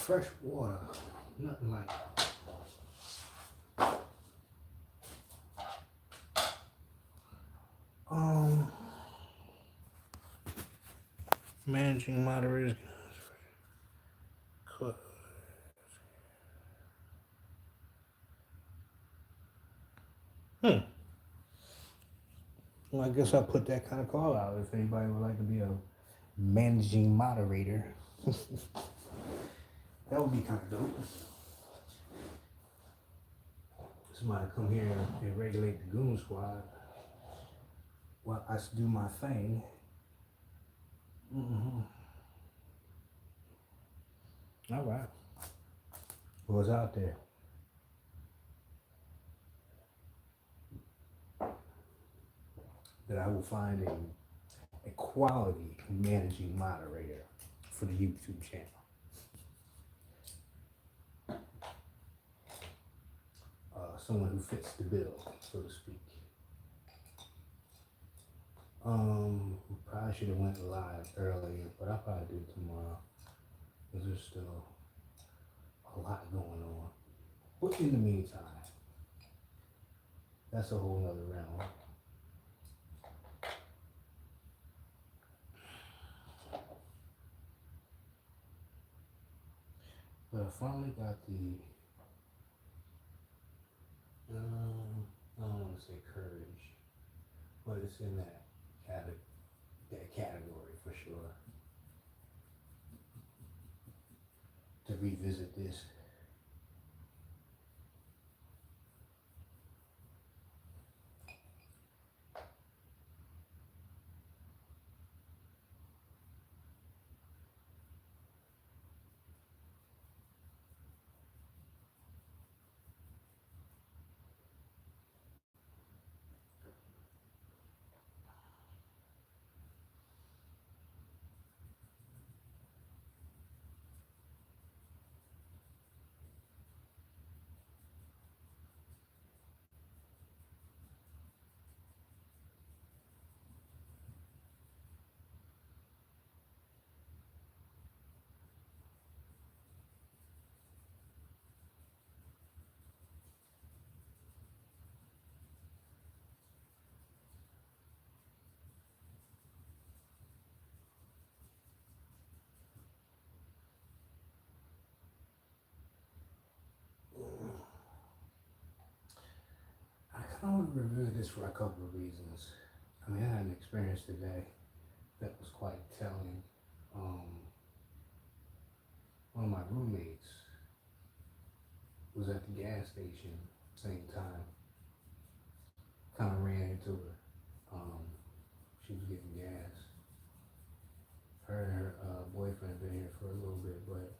fresh water. Nothing like managing moderators. Well, I guess I'll put that kind of call out if anybody would like to be a managing moderator. That would be kind of dope. Somebody come here and regulate the Goon Squad while I do my thing. All right. What's out there? That I will find a quality managing moderator for the YouTube channel. Someone who fits the bill, so to speak. Probably should have went live earlier, but I'll probably do it tomorrow. Because there's still a lot going on. But in the meantime, that's a whole nother realm. But I finally got the, I don't want to say courage, but it's in that category for sure. To revisit this. I want to review this for a couple of reasons. I mean, I had an experience today that was quite telling. One of my roommates was at the gas station same time. Kind of ran into her. She was getting gas. Her and her boyfriend had been here for a little bit, but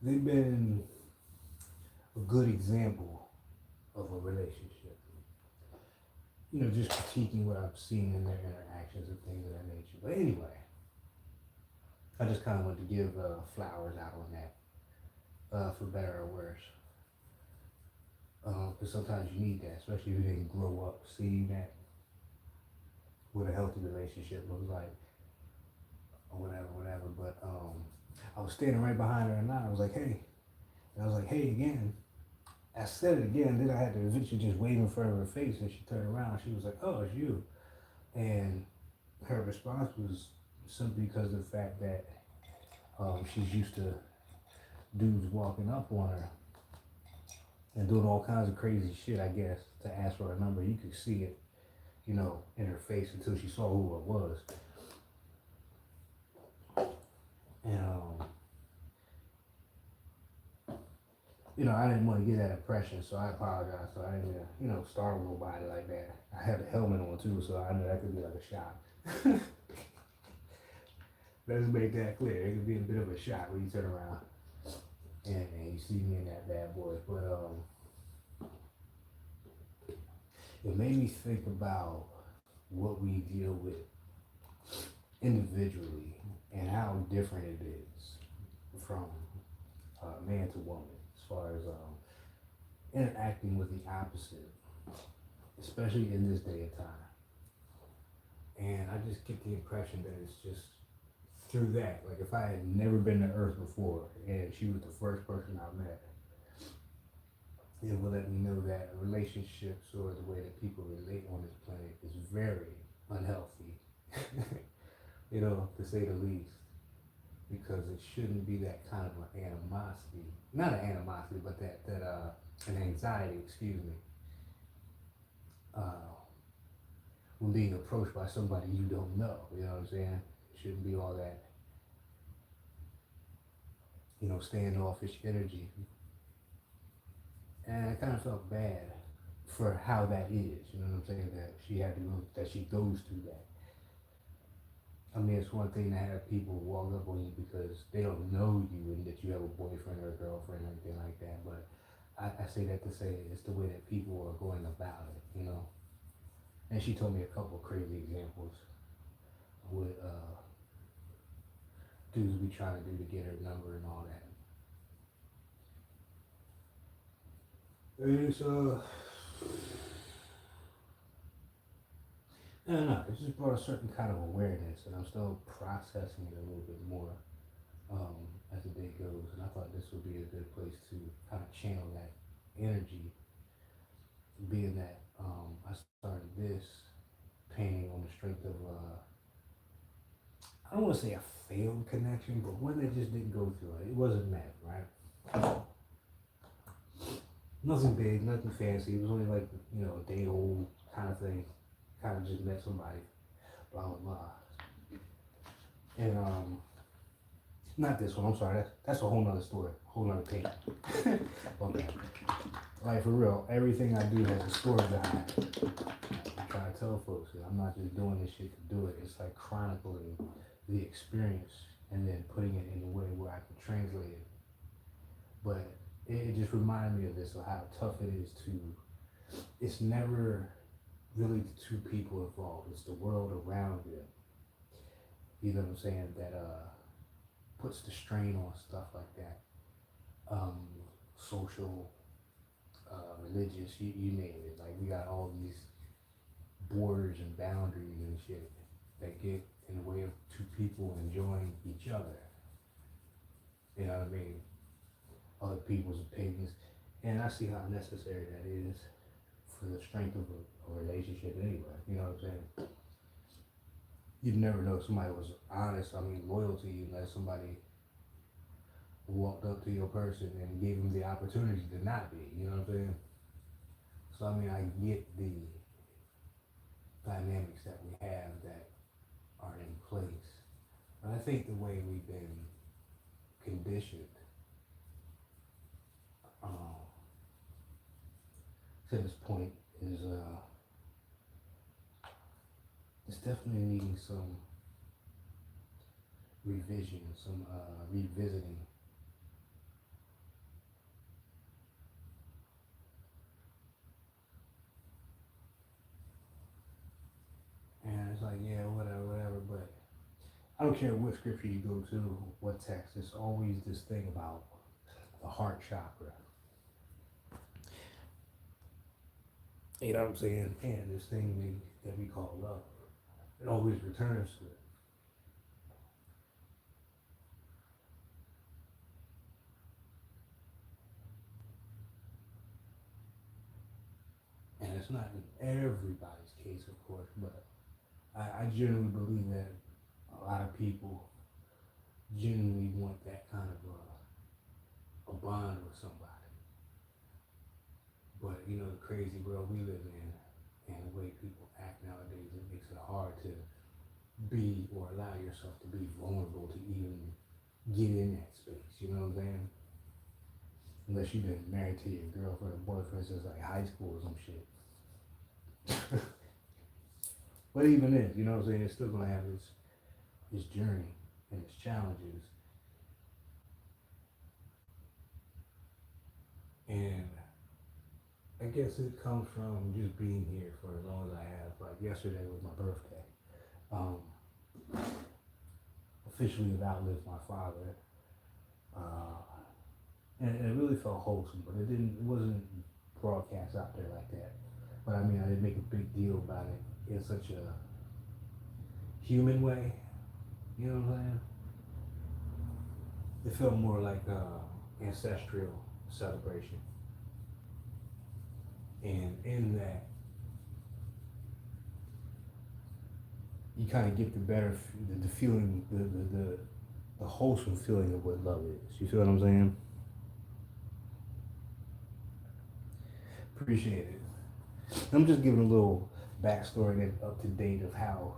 they've been a good example of a relationship. You know, just critiquing what I've seen in their interactions and things of that nature. But anyway, I just kind of want to give flowers out on that, for better or worse. Because sometimes you need that, especially if you didn't grow up seeing that, what a healthy relationship looks like, or whatever. But I was standing right behind her and I was like, hey. And I was like, hey again. I said it again, then I had to eventually just wave in front of her face, and she turned around. She was like, oh, it's you. And her response was simply because of the fact that she's used to dudes walking up on her and doing all kinds of crazy shit, I guess, to ask for a number. You could see it, you know, in her face until she saw who it was. And, you know, I didn't want to get that impression, so I apologize. So I didn't, you know, startle nobody like that. I had the helmet on too, so I knew that could be like a shot. Let's make that clear. It could be a bit of a shot when you turn around and you see me in that bad boy. But it made me think about what we deal with individually and how different it is from man to woman as far as interacting with the opposite, especially in this day and time. And I just get the impression that it's just through that. Like if I had never been to Earth before and she was the first person I met, it will let me know that relationships or the way that people relate on this planet is very unhealthy, to say the least. Because it shouldn't be that kind of an animosity, not an animosity, but an anxiety, excuse me, uh, when being approached by somebody you don't know. You know what I'm saying? It shouldn't be all that, standoffish energy. And I kind of felt bad for how that is. You know what I'm saying? That she goes through that. I mean, it's one thing to have people walk up on you because they don't know you and that you have a boyfriend or a girlfriend or anything like that. But I say that to say it's the way that people are going about it. And she told me a couple of crazy examples of what dudes be trying to do to get her number and all that. And it's I don't know. It just brought a certain kind of awareness, and I'm still processing it a little bit more as the day goes. And I thought this would be a good place to kind of channel that energy, being that I started this painting on the strength of I don't want to say a failed connection, but one that just didn't go through. It wasn't met, right? Nothing big, nothing fancy. It was only like a day old kind of thing. Kind of just met somebody, blah blah blah. And not this one. I'm sorry. That's a whole nother story, whole nother page. Okay. Like for real, everything I do has a story behind it. I try to tell folks that I'm not just doing this shit to do it. It's like chronicling the experience and then putting it in a way where I can translate it. But it just reminded me of this, of how tough it is to. It's never really the two people involved. It's the world around them. You know what I'm saying? That puts the strain on stuff like that. Social, religious, you name it. Like we got all these borders and boundaries and shit that get in the way of two people enjoying each other. You know what I mean? Other people's opinions. And I see how necessary that is for the strength of a relationship anyway. You know what I'm saying? You'd never know if somebody was honest, loyal to you unless somebody walked up to your person and gave them the opportunity to not be. You know what I'm saying? So I get the dynamics that we have that are in place. But I think the way we've been conditioned to this point is it's definitely needing some revision, some revisiting. And it's like, yeah, whatever, but I don't care what scripture you go to, what text, it's always this thing about the heart chakra. You know what I'm saying? And this thing that we call love. It always returns to it. And it's not in everybody's case, of course, but I genuinely believe that a lot of people genuinely want that kind of a bond with somebody. But the crazy world we live in and the way people act nowadays, it makes it hard to be or allow yourself to be vulnerable to even get in that space. You know what I'm saying? Unless you've been married to your girlfriend or boyfriend since like high school or some shit. But even then, you know what I'm saying, it's still gonna have its journey and its challenges. And I guess it comes from just being here for as long as I have. Like yesterday was my birthday. Officially have outlived my father. And it really felt wholesome, but it wasn't broadcast out there like that. But I didn't make a big deal about it in such a human way. You know what I'm saying? It felt more like ancestral celebration. And in that, you kind of get the better, the feeling, the wholesome feeling of what love is. You feel what I'm saying? Appreciate it. I'm just giving a little backstory and up to date of how,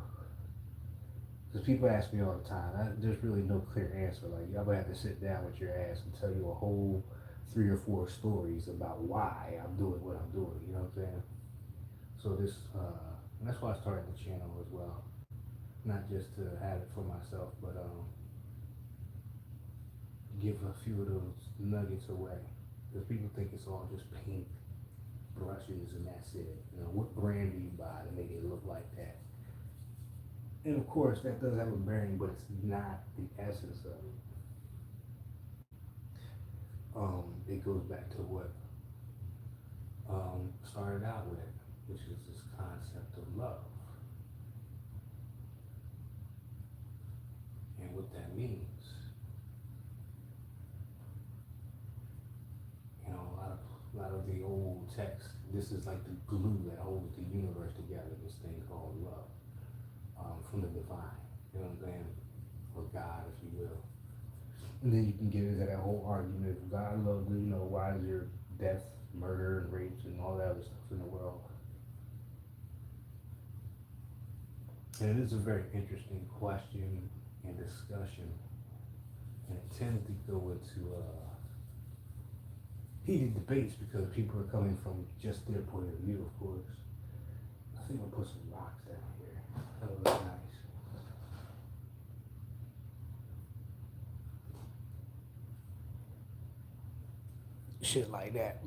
because people ask me all the time, there's really no clear answer. Like, y'all gonna have to sit down with your ass and tell you a whole 3 or 4 stories about why I'm doing what I'm doing. You know what I'm saying? So this, and that's why I started the channel as well. Not just to have it for myself, but give a few of those nuggets away. Because people think it's all just paint, brushes, and that's it. You know, what brand do you buy to make it look like that? And of course, that does have a bearing, but it's not the essence of it. It goes back to what started out with, which is this concept of love. And what that means. You know, a lot of the old text, this is like the glue that holds the universe together, this thing called love, from the divine, you know what I'm saying? Or God, if you will. And then you can get into that whole argument, if God loves you, you know, why is there death, murder, and rapes, and all that other stuff in the world? And it is a very interesting question and discussion, and it tends to go into heated debates because people are coming from just their point of view, of course. I think I'll put some rocks down here. That would look nice. Shit like that.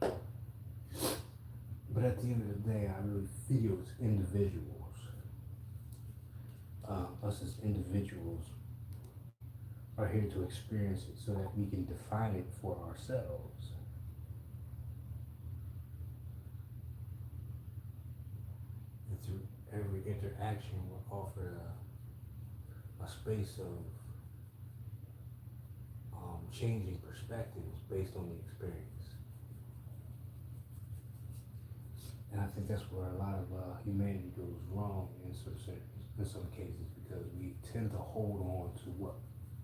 But at the end of the day, I really feel it's individuals. Us as individuals are here to experience it so that we can define it for ourselves. And through every interaction, we're offered a space of changing perspectives based on the experience. And I think that's where a lot of humanity goes wrong in some cases, because we tend to hold on to what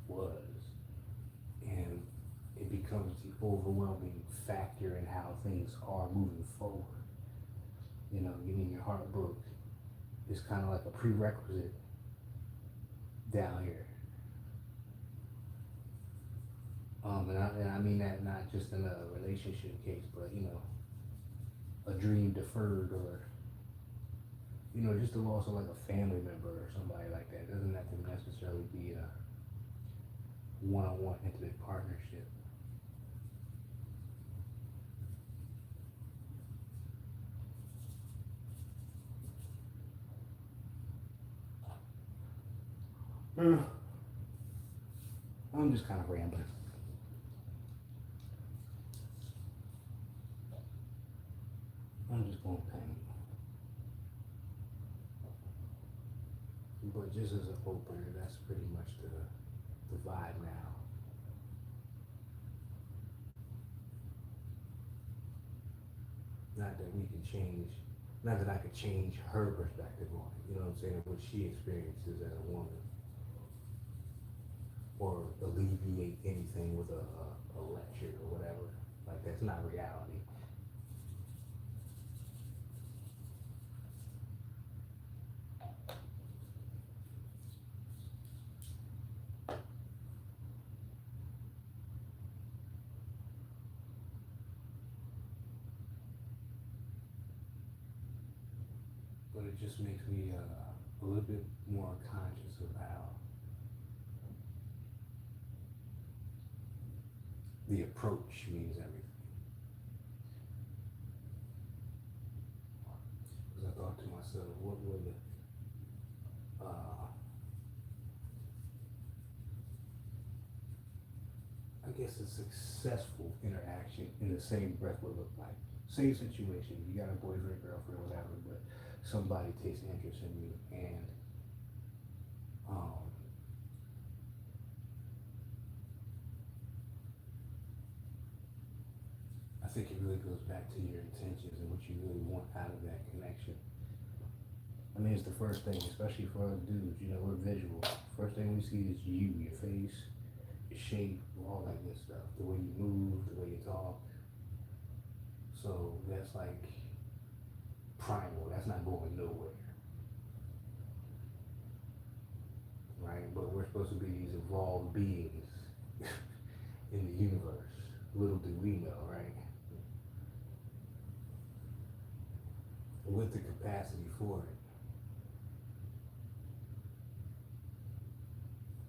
was, and it becomes the overwhelming factor in how things are moving forward. You know, getting your heart broke is kind of like a prerequisite down here. And I mean that not just in a relationship case, but, you know, a dream deferred, or, you know, just the loss of like a family member or somebody like that. It doesn't have to necessarily be a one-on-one intimate partnership. I'm just kind of rambling. I'm just going to paint. But just as an opener, that's pretty much the vibe now. Not that we can change, not that I could change her perspective on it, you know what I'm saying, what she experiences as a woman. Or alleviate anything with a lecture or whatever. Like, that's not reality. But it just makes me a little bit more conscious of how the approach means everything. Because I thought to myself, what would I guess a successful interaction in the same breath would look like. same situation. You got a boyfriend, girlfriend, whatever, but somebody takes interest in you, and um, I think it really goes back to your intentions and what you really want out of that connection. I mean, it's the first thing, especially for us dudes. You know, we're visual. First thing we see is you, your face, your shape, all that good stuff. The way you move, the way you talk. So that's like primal. That's not going nowhere, right? But we're supposed to be these evolved beings in the universe. Little do we know, right? With the capacity for it.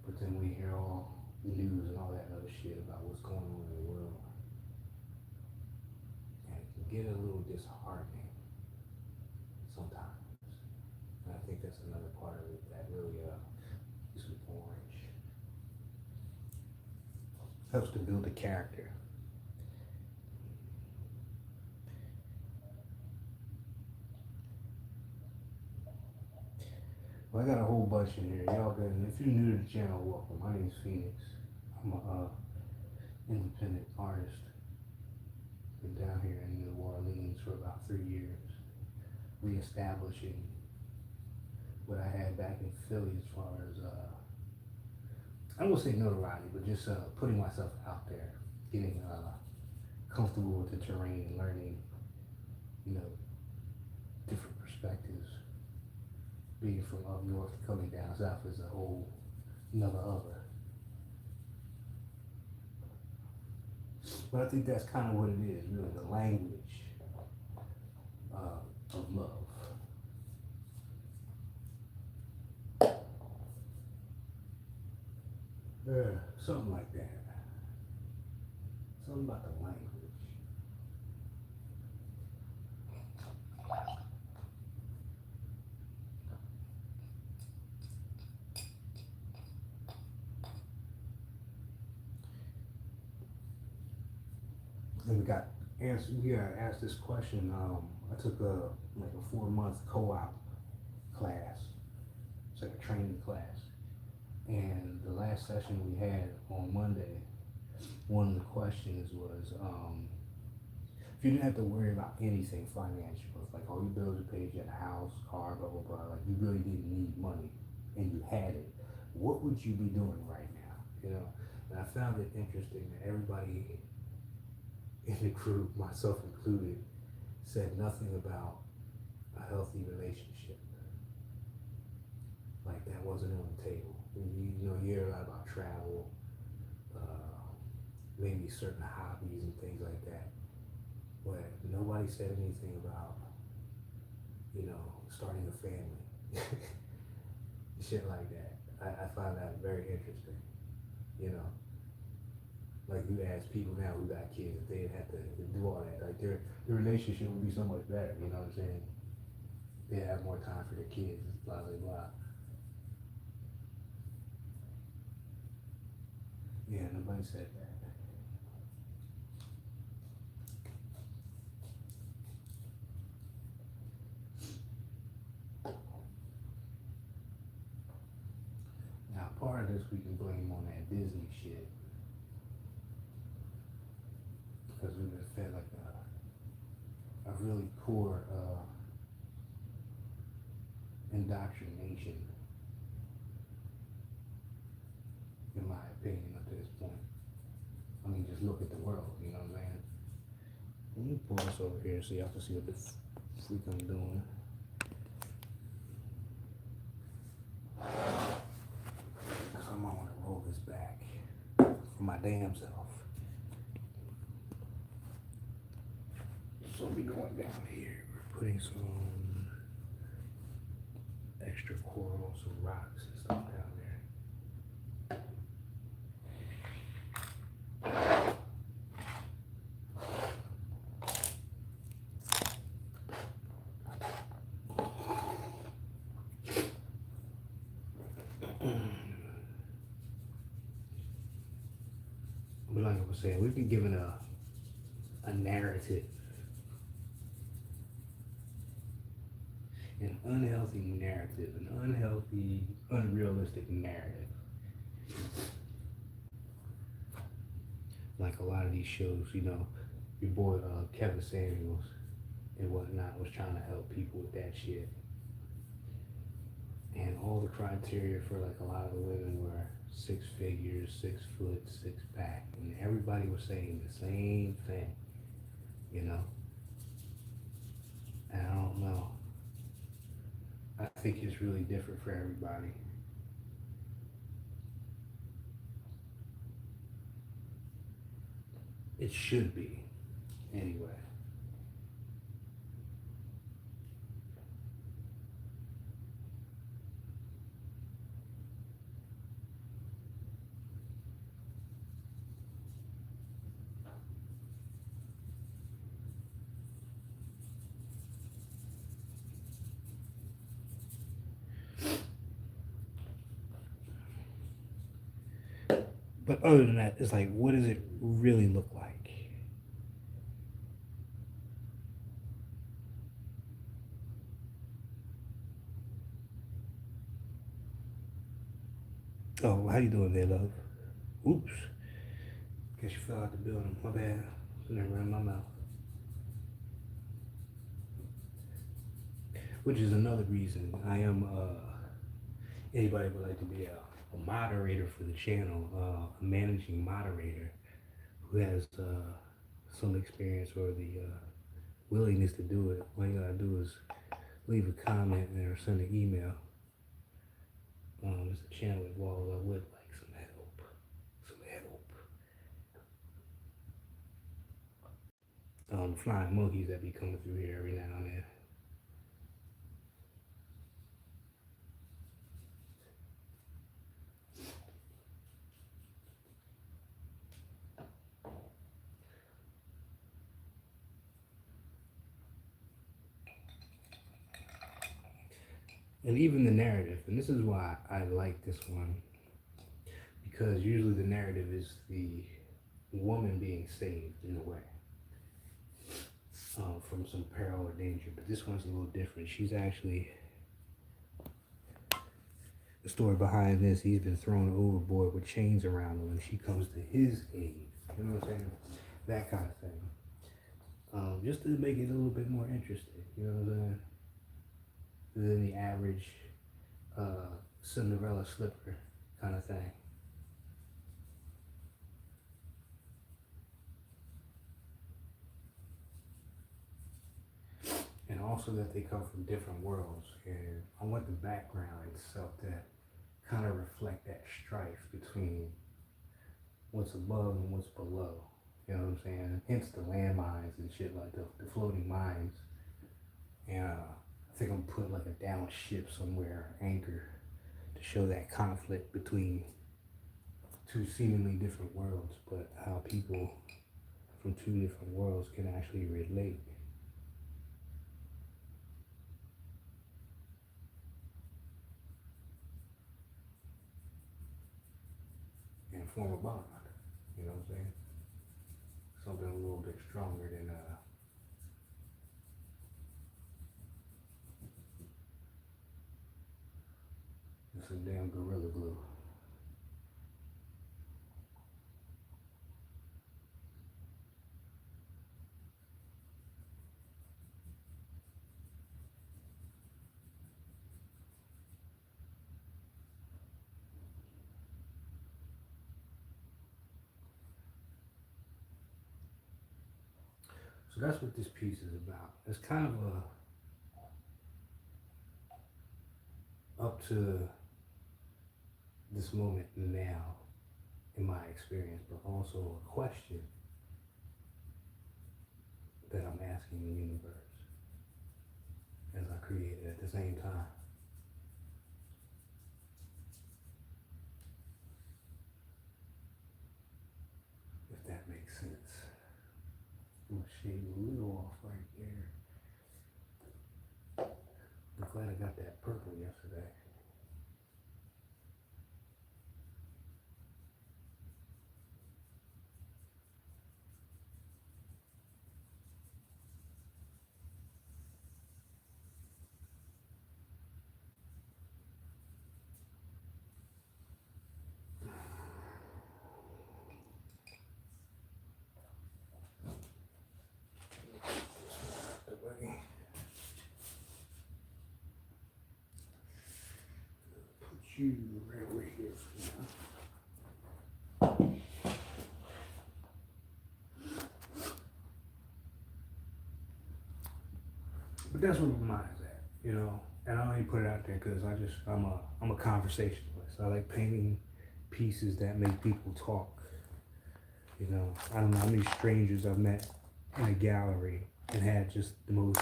But then we hear all the news and all that other shit about what's going on in the world. And it can get a little disheartening sometimes. And I think that's another part of it that really is orange. Helps to build a character. Well, I got a whole bunch in here. Y'all good. If you're new to the channel, welcome. My name is Phoenix. I'm a independent artist. Been down here in New Orleans for about 3 years, reestablishing what I had back in Philly as far as I won't say notoriety, but just putting myself out there, getting comfortable with the terrain, and learning, you know, different perspectives. Being from up north, coming down south is a whole another other. But I think that's kind of what it is, really, the language of love. Yeah, something like that. Something about the language. And we got asked this question. I took a 4-month co-op class. It's like a training class. And the last session we had on Monday, one of the questions was, if you didn't have to worry about anything financial, like all your bills are paid, you had a house, car, blah, blah, blah, like you really didn't need money and you had it, what would you be doing right now? You know, and I found it interesting that everybody in the group, myself included, said nothing about a healthy relationship. Like that wasn't on the table. You know, you hear a lot about travel, maybe certain hobbies and things like that. But nobody said anything about, you know, starting a family. Shit like that. I find that very interesting, you know. Like you ask people now who got kids, if they'd have to do all that, like their relationship would be so much better, you know what I'm saying? They'd have more time for their kids, blah, blah, blah. Yeah, nobody said that. Now, part of this we can blame on that Disney shit. Because we've been fed like a really poor indoctrination, in my opinion, up to this point. I mean, just look at the world, you know what I'm saying? Let me pull this over here so y'all can see what the freak I'm doing. Because I might want to roll this back for my damn self. So we going down here, we're putting some extra coral, some rocks and stuff down there. But like I was saying, we've been given a narrative unhealthy narrative, an unhealthy, unrealistic narrative. Like a lot of these shows, you know, your boy Kevin Samuels and whatnot was trying to help people with that shit. And all the criteria for like a lot of the women were 6 figures, 6 foot, 6 pack, and everybody was saying the same thing, you know. And I don't know. I think it's really different for everybody. It should be, anyway. But other than that, it's like, what does it really look like? Oh, how you doing there, love? Oops. Guess you fell out the building. My bad. Never ran my mouth. Which is another reason I am, anybody would like to be a moderator for the channel, a managing moderator who has some experience or the willingness to do it. All you gotta do is leave a comment or send an email. It's a channel involved. I would like some help. Flying monkeys that be coming through here every now and then. And even the narrative, and this is why I like this one, because usually the narrative is the woman being saved in a way from some peril or danger. But this one's a little different. She's actually, the story behind this, he's been thrown overboard with chains around him, and she comes to his aid. You know what I'm saying? That kind of thing. Just to make it a little bit more interesting. You know what I'm saying? Than the average Cinderella slipper kind of thing. And also that they come from different worlds, and I want the background itself to kind of reflect that strife between what's above and what's below. You know what I'm saying? Hence the landmines and shit, like the floating mines. And I think I'm putting like a down ship somewhere, anchor, to show that conflict between two seemingly different worlds, but how people from two different worlds can actually relate. And form a bond. You know what I'm saying? Something a little bit stronger than some damn gorilla glue. So that's what this piece is about. It's kind of up to this moment now, in my experience, but also a question that I'm asking the universe as I create it at the same time. If that makes sense. I'm gonna shave a little off right there. I'm glad I got that purple yesterday. you right over here. But that's where my mind's at, you know. And I only put it out there because I'm a conversationalist. I like painting pieces that make people talk. You know, I don't know how many strangers I've met in a gallery and had just the most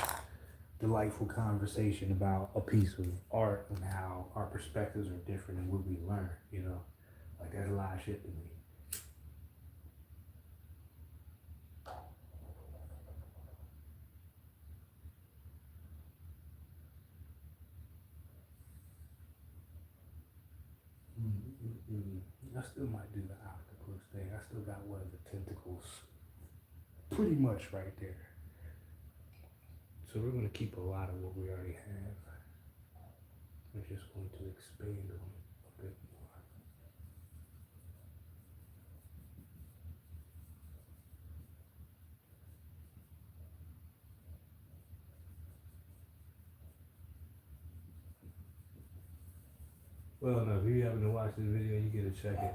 delightful conversation about a piece of art and how our perspectives are different and what we learn, you know. Like, that's a lot of shit to me. I still might do the octopus thing. I still got one of the tentacles pretty much right there. So we're going to keep a lot of what we already have. We're just going to expand on it a bit more. Well, now, if you happen to watch this video, you get to check it.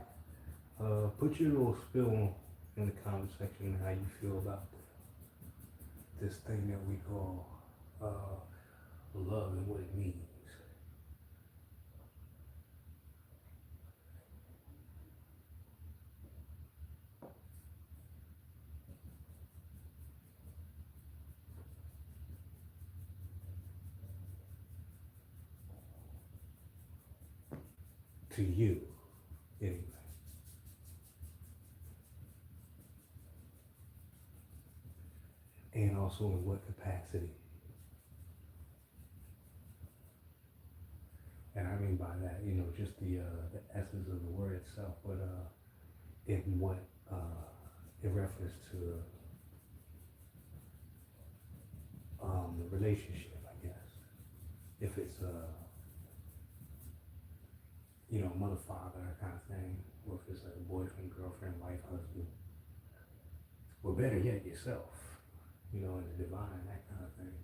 Put your little spill in the comment section on how you feel about this thing that we call love and what it means. To you, anyway. And also in what capacity. And I mean by that, you know, just the essence of the word itself, but in what, in reference to the relationship, I guess. If it's you know, mother, father kind of thing, or if it's like a boyfriend, girlfriend, wife, husband, or better yet, yourself, you know, in the divine, that kind of thing.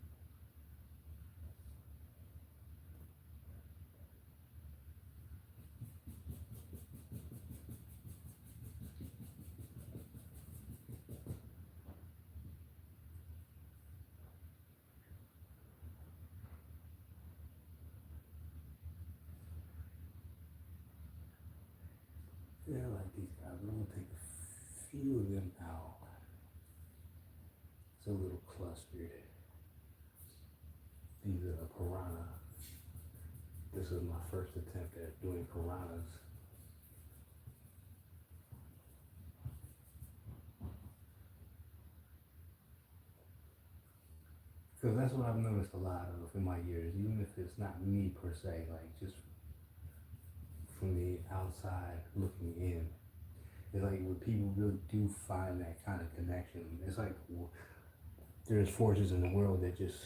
Yeah, I like these guys. I'm gonna take a few of them out. It's a little clustered. These are piranha. This is my first attempt at doing piranhas. Because that's what I've noticed a lot of in my years, even if it's not me per se, like just from the outside looking in. It's like when people really do find that kind of connection, it's like there's forces in the world that just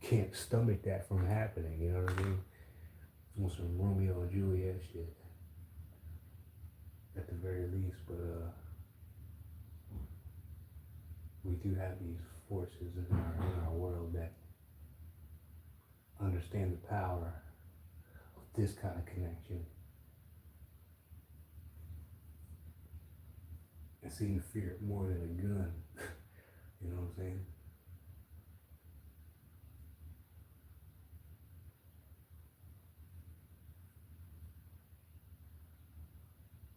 can't stomach that from happening, you know what I mean? Almost some Romeo and Juliet shit, at the very least, but we do have these forces in our world that understand the power of this kind of connection and seem to fear it more than a gun. You know what I'm saying?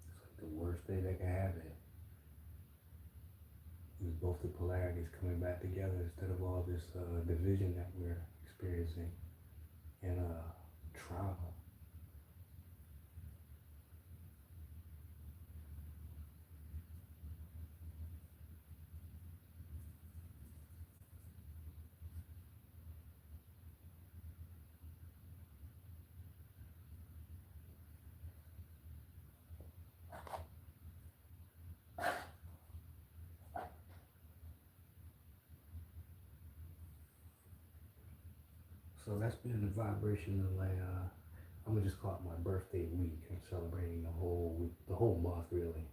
It's like the worst day that can happen is both the polarities coming back together instead of all this division that we're experiencing and trauma. So that's been the vibration of like, I'm gonna just call it my birthday week. I'm celebrating the whole week, the whole month really.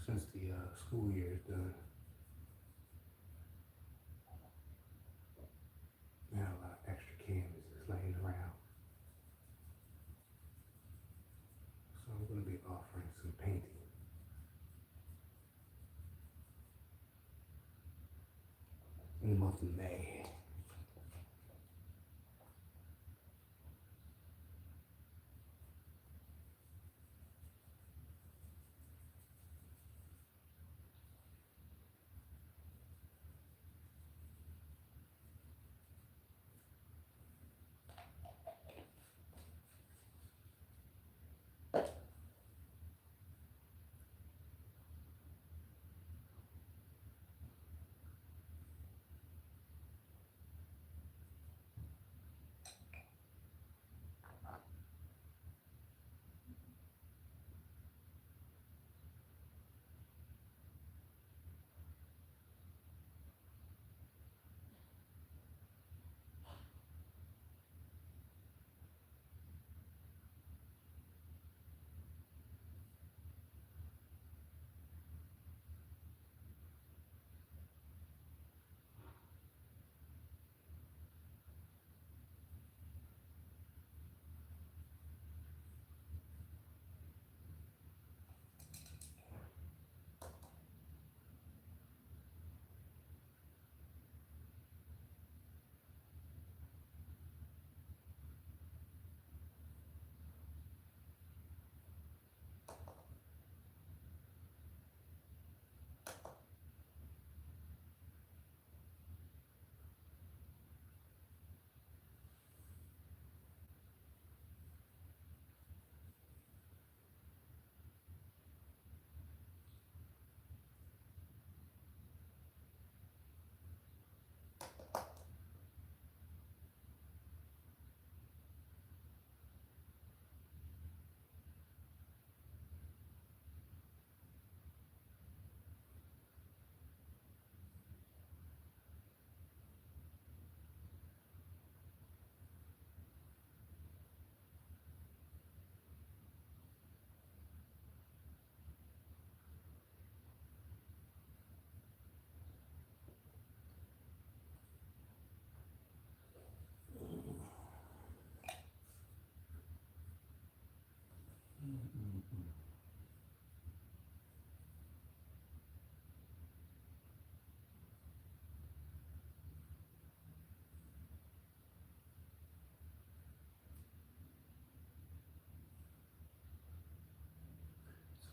since the school year is done. I have a lot of extra canvases laying around. So I'm going to be offering some painting in the month of May.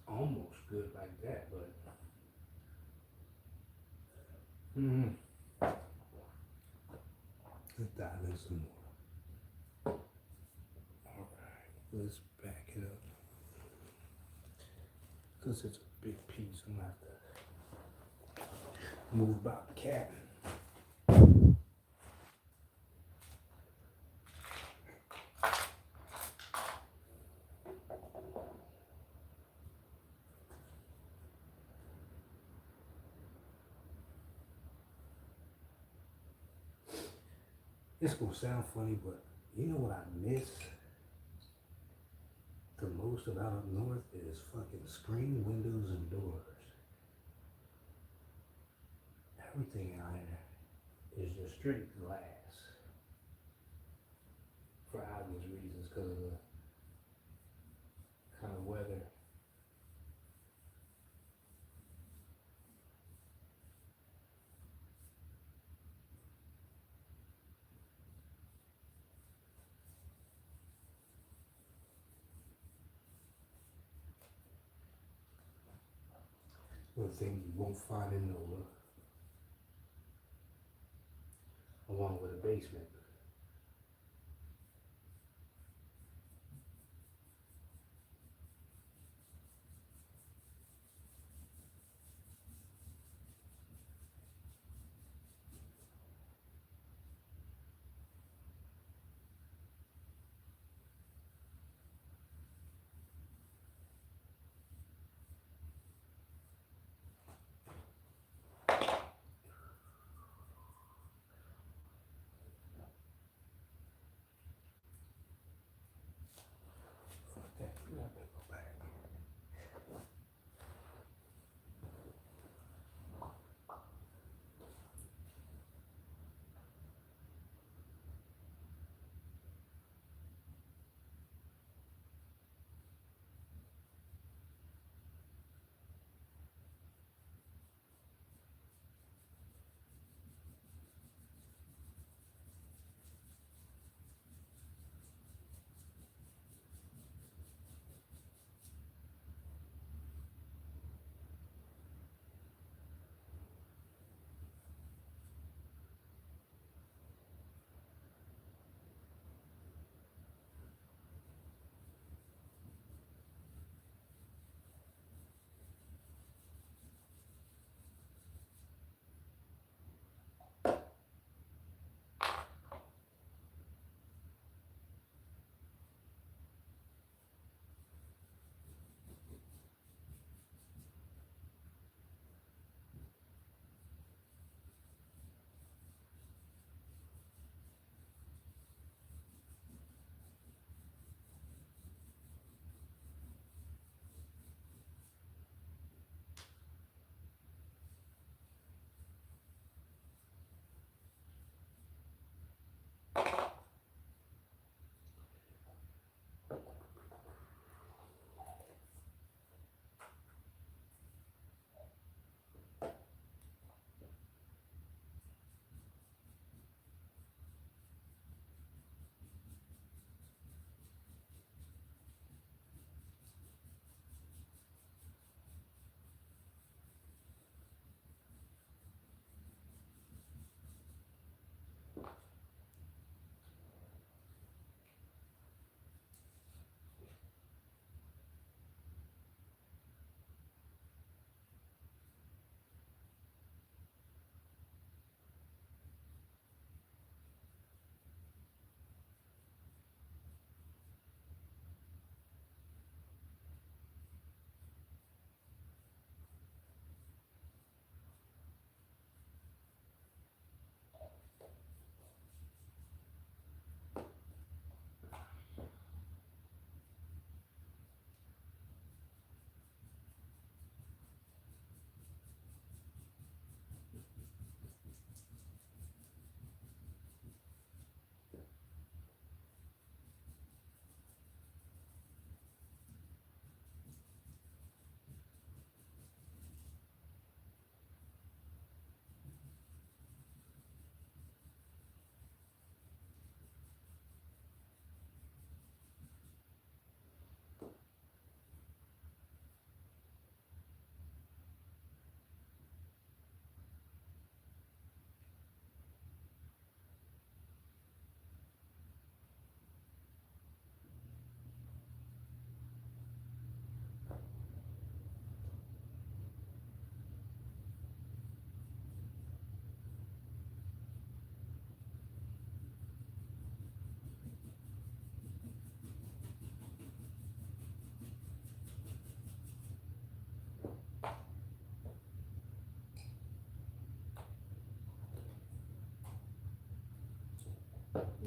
Almost good like that, but let's dive in some more. Alright, let's back it up. Because it's a big piece, I'm gonna have to move about the cabin. It's gonna sound funny, but you know what I miss the most about up north is fucking screen windows and doors. Everything out here is just straight glass. For obvious reasons, because of the kind of weather. One thing you won't find in NOLA, along with a basement.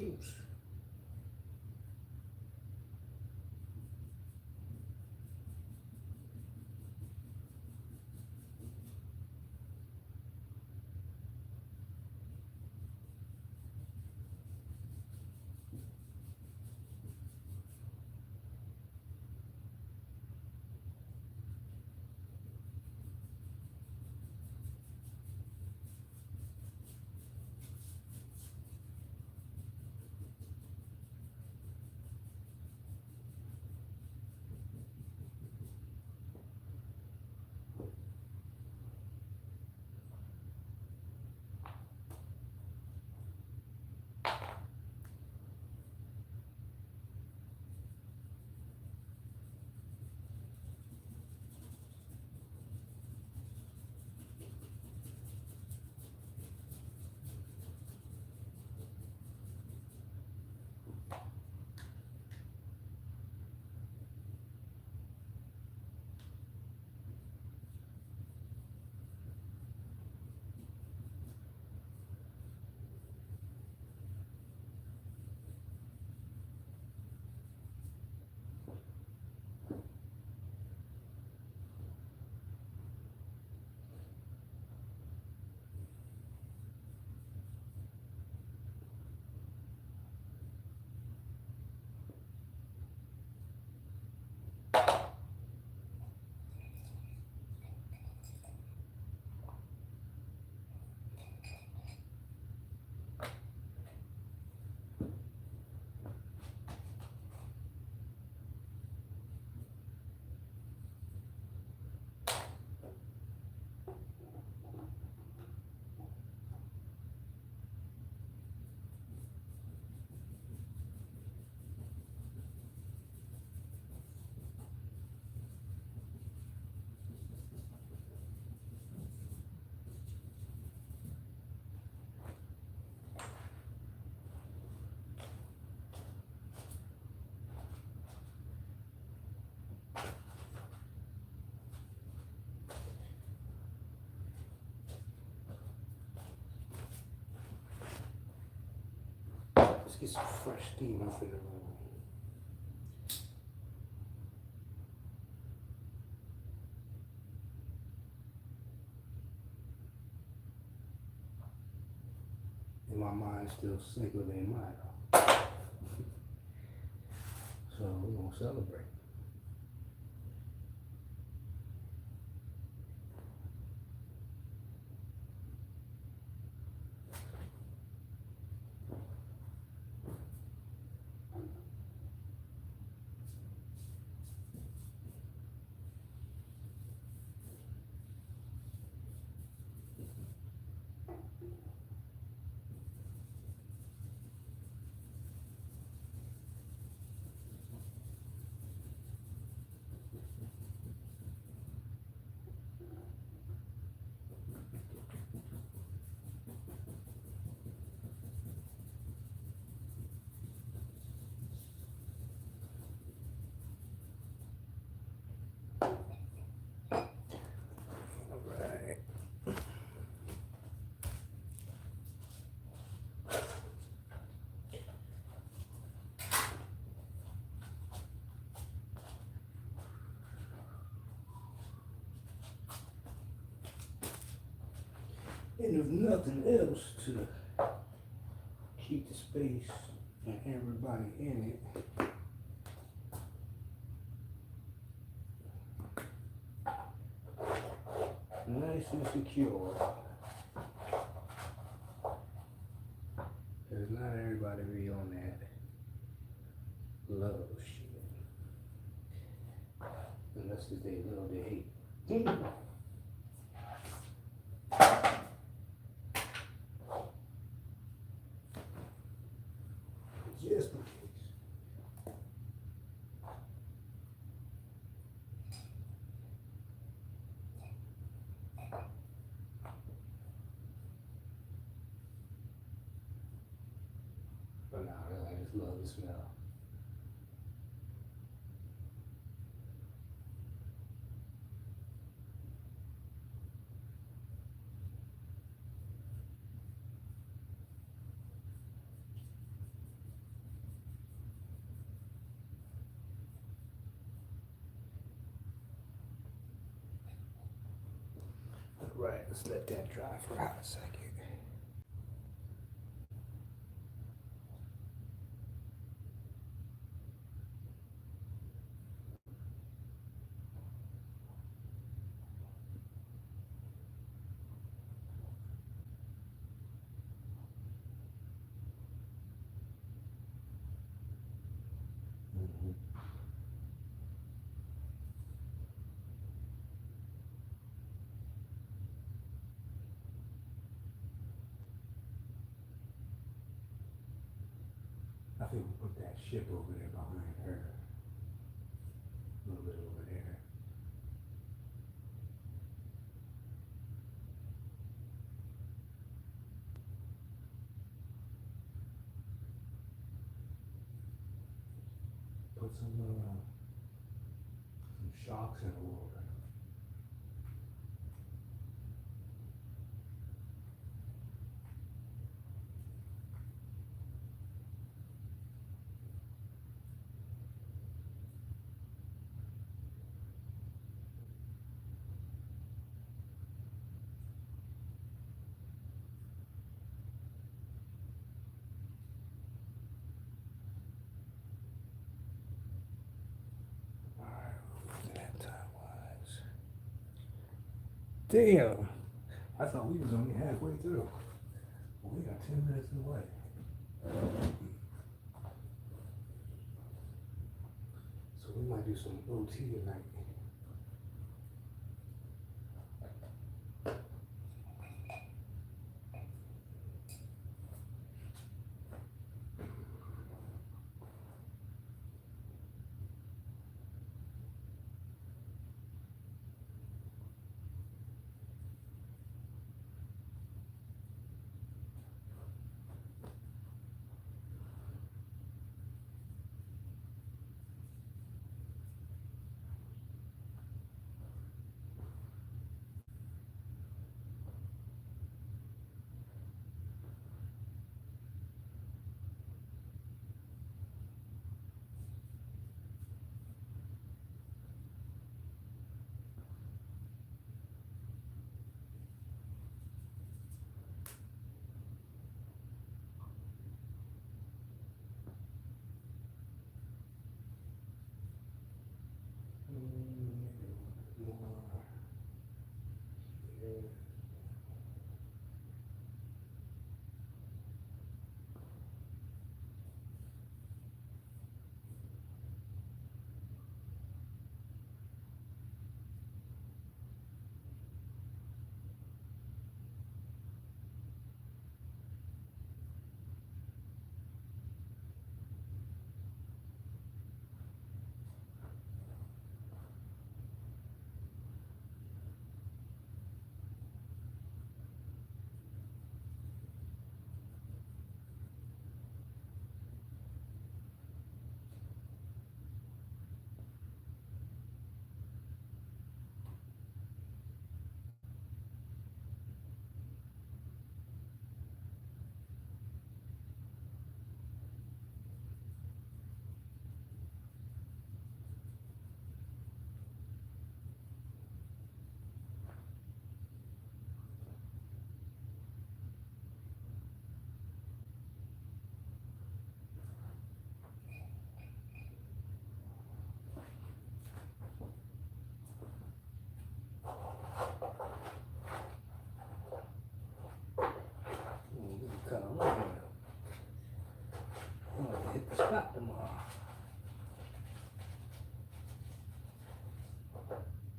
Oops. Let's get some fresh steam off in the room. And my mind's still sicker than mine. So we're gonna celebrate. And if nothing else, to keep the space and everybody in it, nice and secure. Because not everybody be on that love shit. Unless it's they love, they hate. Just in case. But nah, I just love the smell. Right, let's let that dry for a hot second. Mm-hmm. I think we put that ship over there behind her. A little bit over there. Put some sharks in the water. Alright, look at that time wise. Damn! I thought we was only halfway through. Well, we got 10 minutes away. So we might do some OT tonight. Kind of liking it. I'm gonna hit the spot tomorrow.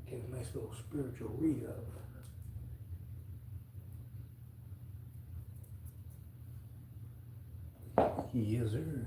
Get a nice little spiritual read up. Yes, sir.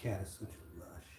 cat is such a lush.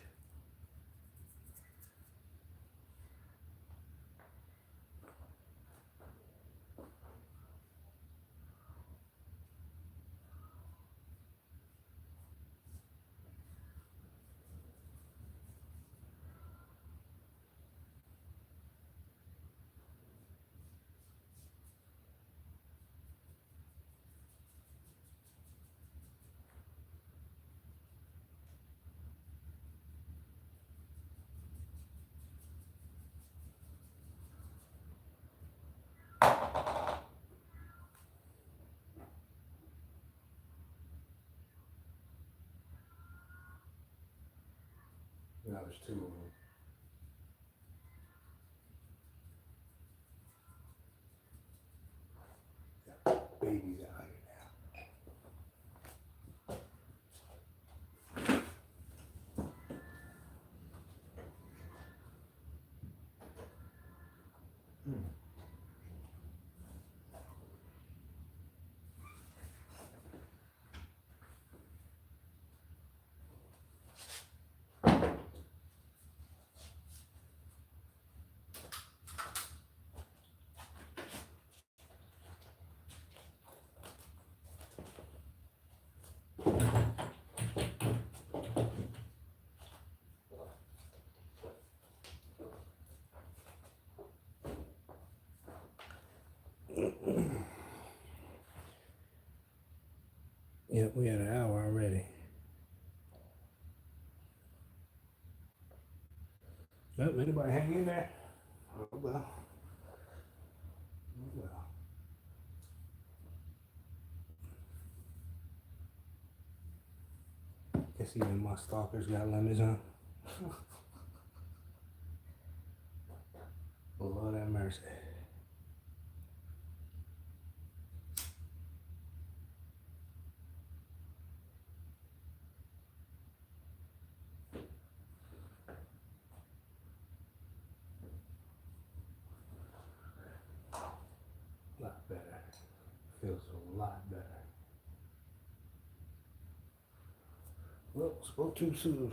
Now there's two of them. Got babies out here now. Yep, we had an hour already. Yep, anybody hang in there? Oh well. Oh well. Guess even my stalkers got limits, huh? Lord have mercy. A lot better. Feels a lot better. Well, spoke too soon.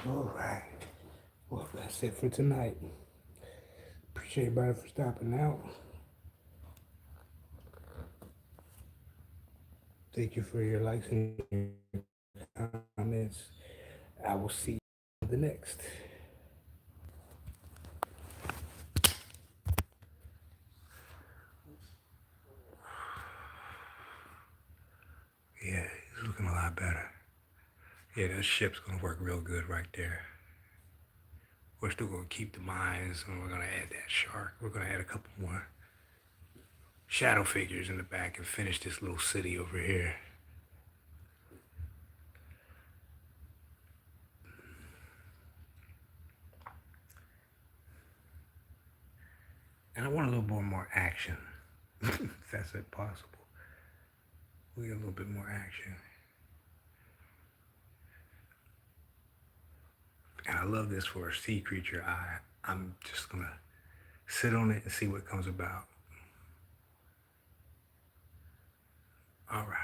All right. Well, that's it for tonight. Appreciate everybody for stopping out. Thank you for your likes and your comments. I will see you in the next. Yeah, he's looking a lot better. Yeah, that ship's gonna work real good right there. We're still gonna keep the mines, and we're gonna add that shark. We're gonna add a couple more shadow figures in the back and finish this little city over here. And I want a little more action, if that's possible. We get a little bit more action. And I love this for a sea creature eye. I'm just gonna sit on it and see what comes about. All right.